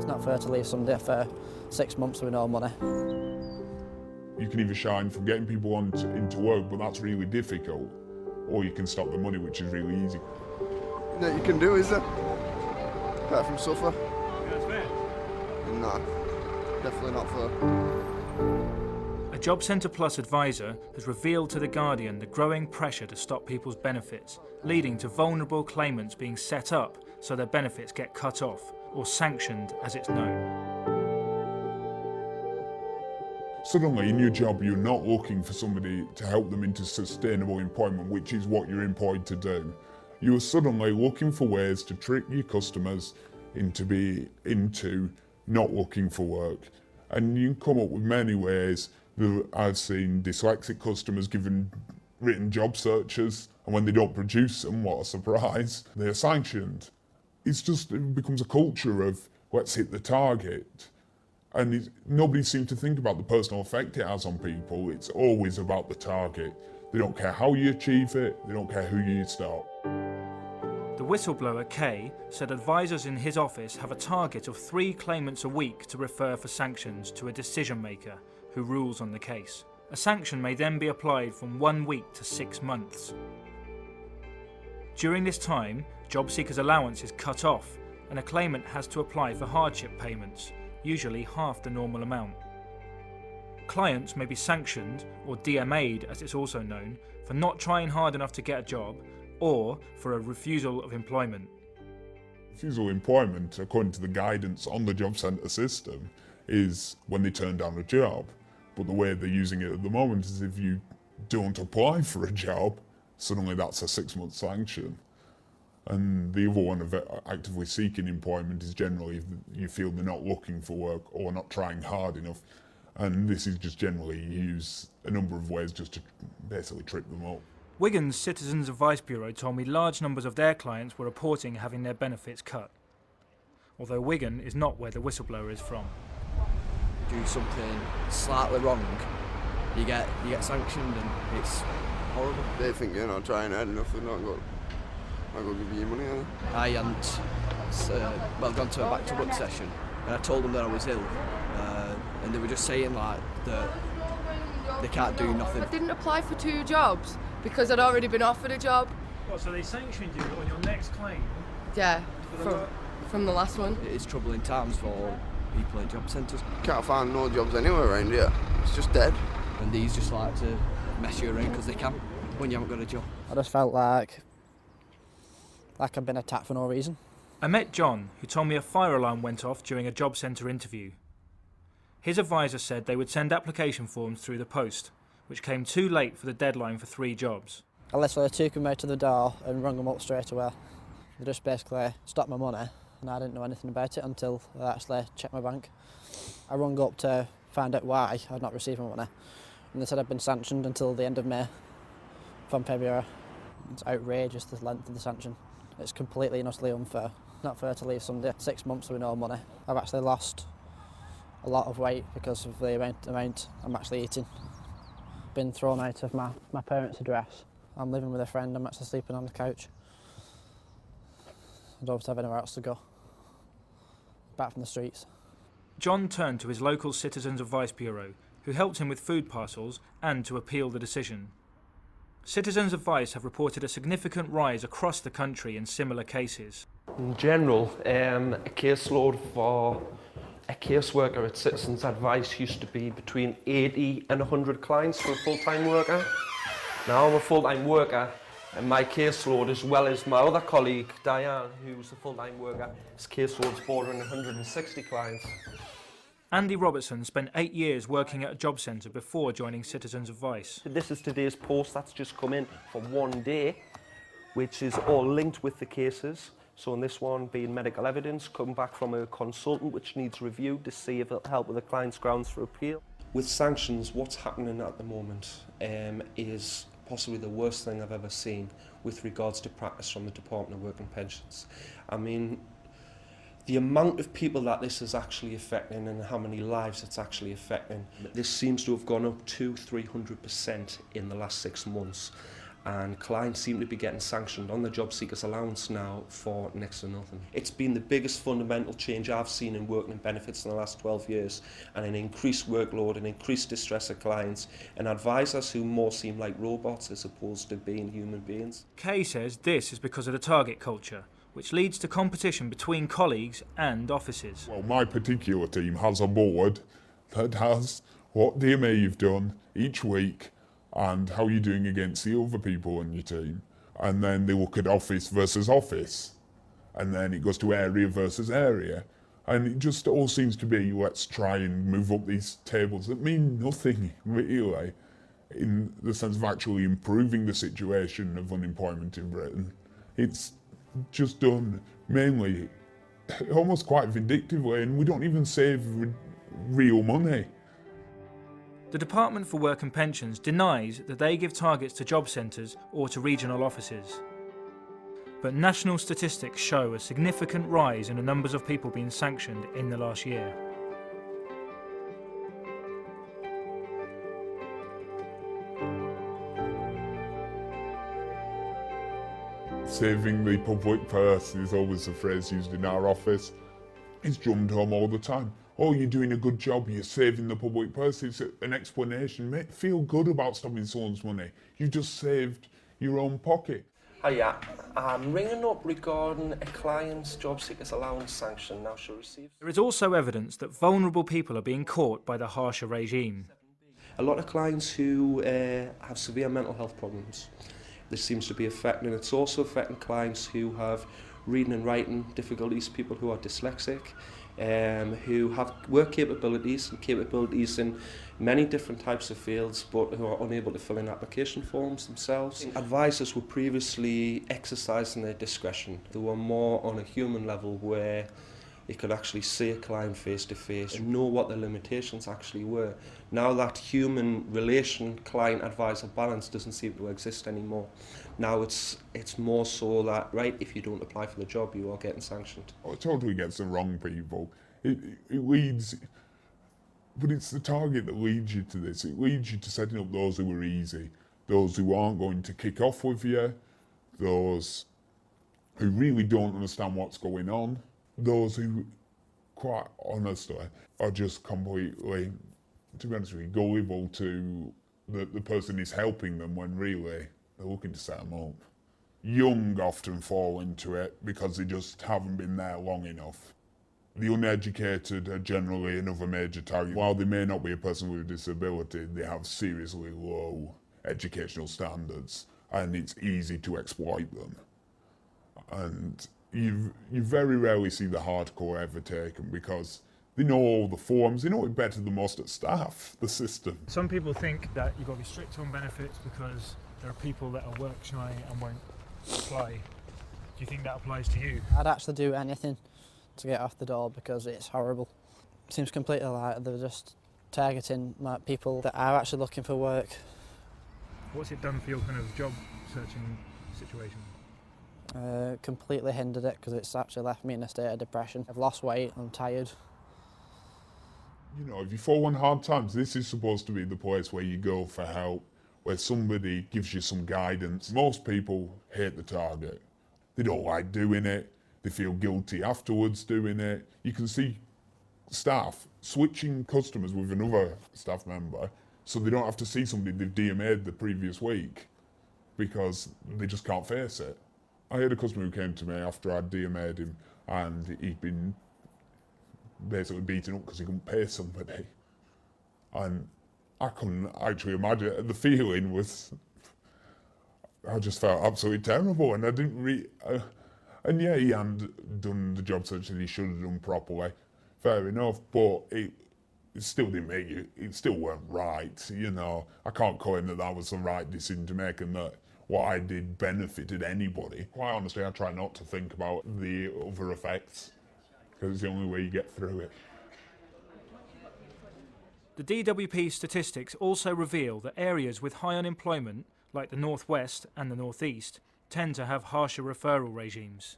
It's not fair to leave somebody for 6 months with no money. You can either shine from getting people into work, but that's really difficult, or you can stop the money, which is really easy. That you can do, is it? Apart from suffer. That's fair. Nah, definitely not fair. A Jobcentre Plus advisor has revealed to The Guardian the growing pressure to stop people's benefits, leading to vulnerable claimants being set up so their benefits get cut off, or sanctioned as it's known. Suddenly in your job you're not looking for somebody to help them into sustainable employment, which is what you're employed to do. You're suddenly looking for ways to trick your customers into not looking for work. And you can come up with many ways. I've seen dyslexic customers given written job searches, and when they don't produce them, what a surprise, they're sanctioned. It becomes a culture of let's hit the target. And nobody seems to think about the personal effect it has on people. It's always about the target. They don't care how you achieve it, they don't care who you stop. The whistleblower, Kay, said advisors in his office have a target of 3 claimants a week to refer for sanctions to a decision maker who rules on the case. A sanction may then be applied from 1 week to 6 months. During this time, job seekers' allowance is cut off and a claimant has to apply for hardship payments, usually half the normal amount. Clients may be sanctioned, or DMA'd as it's also known, for not trying hard enough to get a job, or for a refusal of employment. Refusal of employment, according to the guidance on the Jobcentre system, is when they turn down a job. But the way they're using it at the moment is if you don't apply for a job, suddenly that's a 6-month sanction. And the other one of actively seeking employment is generally if you feel they're not looking for work or not trying hard enough. And this is just generally used a number of ways just to basically trip them up. Wigan's Citizens Advice Bureau told me large numbers of their clients were reporting having their benefits cut. Although Wigan is not where the whistleblower is from. Do something slightly wrong, you get sanctioned, and it's horrible. They think you're not trying hard enough, they're not going to give you your money, are they? I hadn't gone to a back to work session, and I told them that I was ill, and they were just saying like that they can't do nothing. I didn't apply for 2 jobs because I'd already been offered a job. What, so they sanctioned you on your next claim? Yeah, from the last one. It is troubling times for people in job centres. Can't find no jobs anywhere around here. It's just dead. And these just like to mess you around because they can when you haven't got a job. I just felt like I'd been attacked for no reason. I met John, who told me a fire alarm went off during a Jobcentre interview. His advisor said they would send application forms through the post, which came too late for the deadline for 3 jobs. I literally took them out to the door and rung them up straight away. They just basically stopped my money, and I didn't know anything about it until I actually checked my bank. I rung up to find out why I'd not received my money, and they said I'd been sanctioned until the end of May from February. It's outrageous, the length of the sanction. It's completely and utterly unfair. Not fair to leave somebody 6 months with no money. I've actually lost a lot of weight because of the amount I'm actually eating. Been thrown out of my parents' address. I'm living with a friend, I'm actually sleeping on the couch. I don't have anywhere else to go, back from the streets. John turned to his local Citizens Advice Bureau, who helped him with food parcels and to appeal the decision. Citizens Advice have reported a significant rise across the country in similar cases. In general, a caseload for a caseworker at Citizens Advice used to be between 80 and 100 clients for a full-time worker. Now I'm a full-time worker, and my caseload, as well as my other colleague, Diane, who's a full-time worker, his caseload's bordering 160 clients. Andy Robertson spent 8 years working at a job centre before joining Citizens Advice. This is today's post that's just come in for one day, which is all linked with the cases. So in this one being medical evidence, come back from a consultant which needs reviewed to see if it'll help with the client's grounds for appeal. With sanctions, what's happening at the moment is possibly the worst thing I've ever seen with regards to practice from the Department of Work and Pensions. I mean, the amount of people that this is actually affecting and how many lives it's actually affecting, this seems to have gone up 200–300% in the last 6 months. and clients seem to be getting sanctioned on the job seekers allowance now for next to nothing. It's been the biggest fundamental change I've seen in working and benefits in the last 12 years, and an increased workload and increased distress of clients and advisors who more seem like robots as opposed to being human beings. Kay says this is because of the target culture, which leads to competition between colleagues and offices. Well, my particular team has a board that has what DMA you've done each week and how you're doing against the other people on your team. And then they look at office versus office. And then it goes to area versus area. And it just all seems to be, let's try and move up these tables that mean nothing, really, in the sense of actually improving the situation of unemployment in Britain. It's just done mainly almost quite vindictively, and we don't even save real money. The Department for Work and Pensions denies that they give targets to job centres or to regional offices. But national statistics show a significant rise in the numbers of people being sanctioned in the last year. Saving the public purse is always a phrase used in our office. It's drummed home all the time. Oh, you're doing a good job, you're saving the public purse. It's an explanation. Feel good about stopping someone's money. You've just saved your own pocket. Hiya, I'm ringing up regarding a client's job seekers allowance sanction now she'll receive. There is also evidence that vulnerable people are being caught by the harsher regime. A lot of clients who have severe mental health problems, this seems to be affecting. It's also affecting clients who have reading and writing difficulties, people who are dyslexic, who have work capabilities and capabilities in many different types of fields, but who are unable to fill in application forms themselves. Advisors were previously exercising their discretion. They were more on a human level where you could actually see a client face to face and know what their limitations actually were. Now that human relation, client-advisor balance doesn't seem to exist anymore. Now it's more so that, right, if you don't apply for the job, you are getting sanctioned. Oh, it totally gets the wrong people. It leads, but it's the target that leads you to this. It leads you to setting up those who are easy, those who aren't going to kick off with you, those who really don't understand what's going on, those who, quite honestly, are just completely, to be honest with you, gullible to the person is helping them when really they're looking to set them up. Young often fall into it because they just haven't been there long enough. The uneducated are generally another major target. While they may not be a person with a disability, they have seriously low educational standards and it's easy to exploit them. And you very rarely see the hardcore ever taken because they know all the forms, they know it better than most of the staff, the system. Some people think that you've got to be strict on benefits because there are people that are work shy and won't apply. Do you think that applies to you? I'd actually do anything to get off the door because it's horrible. It seems completely like they're just targeting like, people that are actually looking for work. What's it done for your kind of job searching situation? Completely hindered it because it's actually left me in a state of depression. I've lost weight, I'm tired. You know, if you fall on hard times, this is supposed to be the place where you go for help, where somebody gives you some guidance. Most people hate the target. They don't like doing it. They feel guilty afterwards doing it. You can see staff switching customers with another staff member so they don't have to see somebody they've DMA'd the previous week because they just can't face it. I had a customer who came to me after I'd DMA'd him and he'd been basically beaten up because he couldn't pay somebody. And I couldn't actually imagine it. The feeling was, I just felt absolutely terrible and I didn't and yeah, he hadn't done the job search that he should have done properly, fair enough, but it still didn't make you, it still weren't right, you know. I can't claim that that was the right decision to make and that what I did benefited anybody. Quite honestly, I try not to think about the other effects because it's the only way you get through it. The DWP statistics also reveal that areas with high unemployment, like the North West and the North East, tend to have harsher referral regimes.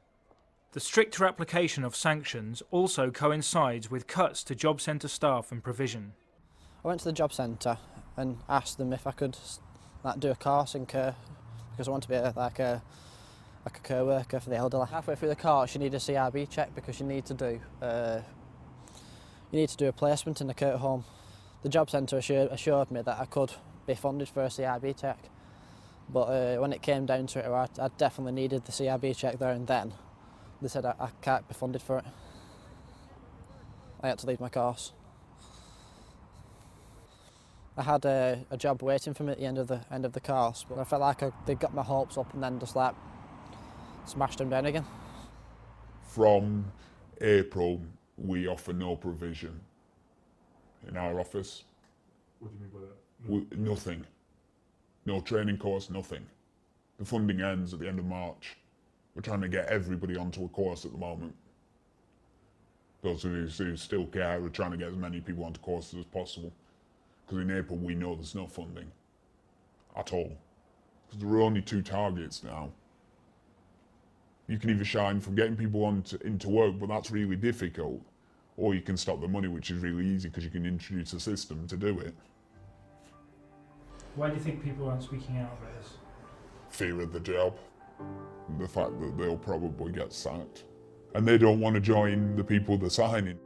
The stricter application of sanctions also coincides with cuts to Jobcentre staff and provision. I went to the Jobcentre and asked them if I could do a course in care because I want to be like a co-worker for the elderly. Halfway through the course you need a CRB check because you need to do a placement in the care home. The Jobcentre assured me that I could be funded for a CRB check, but when it came down to it, I definitely needed the CRB check there and then. They said I can't be funded for it. I had to leave my course. I had a job waiting for me at the end of the course, but I felt like they got my hopes up and then just like smashed them down again. From April, we offer no provision in our office. What do you mean by that? Nothing. No training course, nothing. The funding ends at the end of March. We're trying to get everybody onto a course at the moment. Those who still care, we're trying to get as many people onto courses as possible. Because in April we know there's no funding at all. Because there are only 2 targets now. You can either shine from getting people into work, but that's really difficult, or you can stop the money, which is really easy because you can introduce a system to do it. Why do you think people aren't speaking out about this? Fear of the job, the fact that they'll probably get sacked, and they don't want to join the people they're signing.